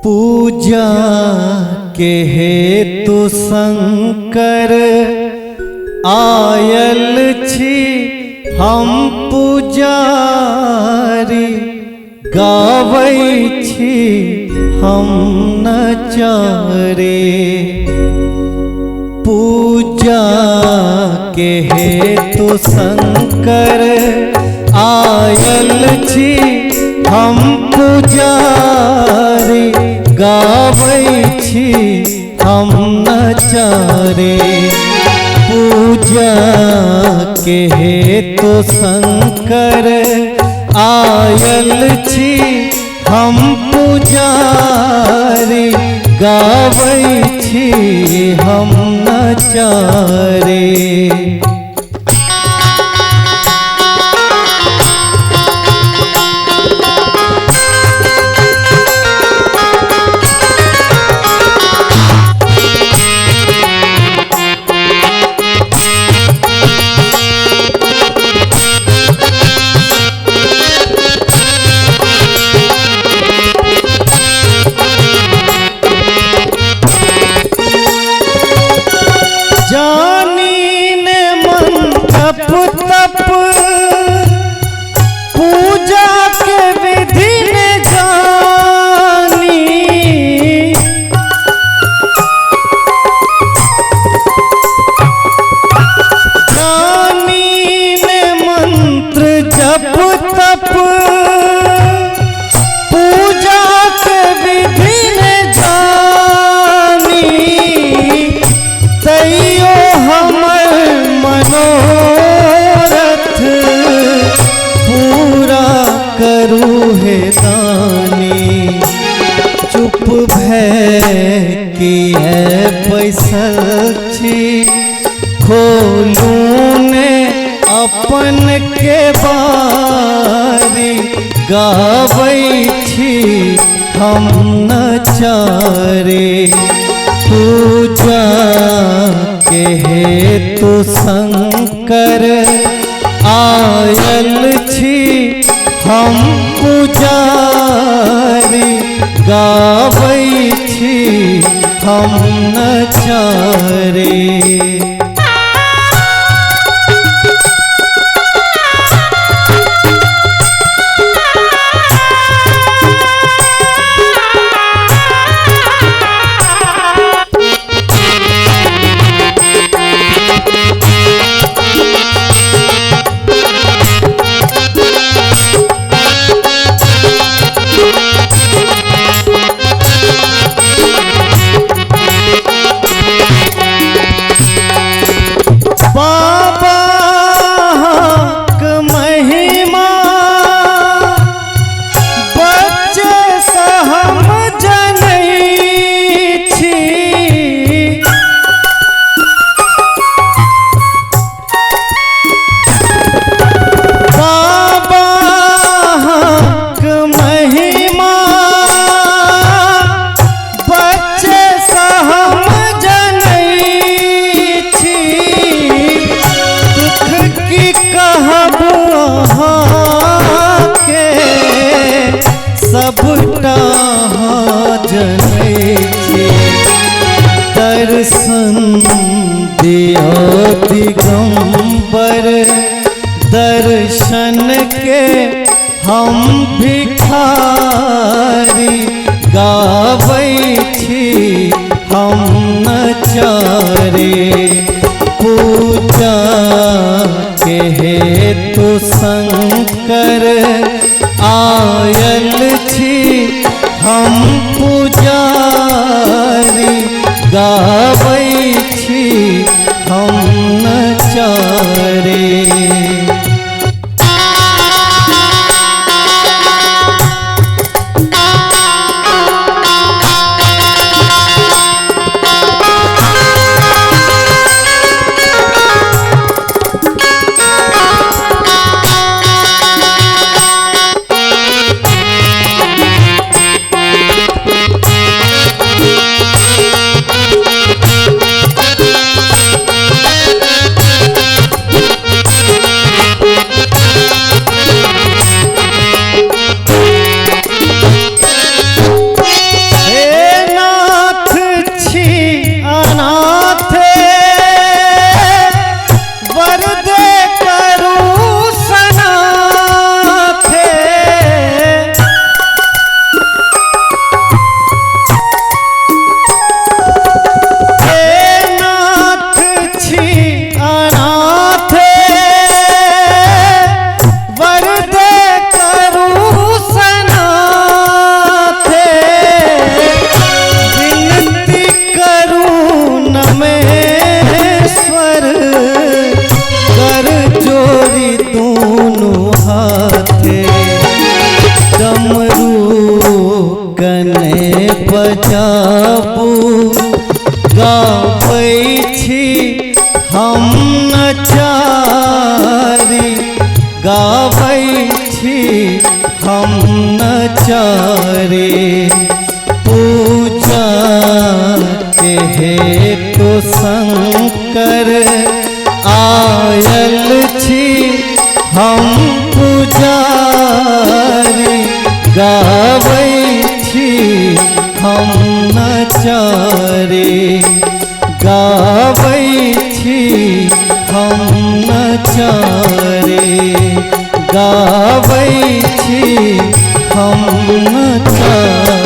पूजा के हेतु शंकर आयल छी हम पुजारी, गावै छी हम नचारे। पूजा के हेतु शंकर आयल छी हम पुजारी, गावै छी हम नचारे। पूजा के हेतु शंकर आयल छी हम पुजारी, गावै छी हम नचारे। तप पूजा के विधि न जानी, जानी न मंत्र जप तप पूजा के विधि न जानी। तैयो हमर मनो करू हे दानी, चुप भय की है बैसल छी, खोलू ने अपन के बारी, गावै छी हम नचारे। पूजा के हेतु शंकर आयल छी हम पुजारी, गावै छी हम नचारे। सबटा जनै छी दर्शन दियो दिगंबर, दर्शन के हम भिखारी, गावै छी हम नचारे। पूजा के हेतु शंकर आयल छी हम पुजारी, गावै छी हम नचारे। गने बजाबू गाबै छी हम नचारी गाबै छी हम नचारी पूजा के हेतु शंकर आयल छी हम पुजारी गाबै छी हम नचारी गाबै छी हम नचारी गाबै छी हम नचारी।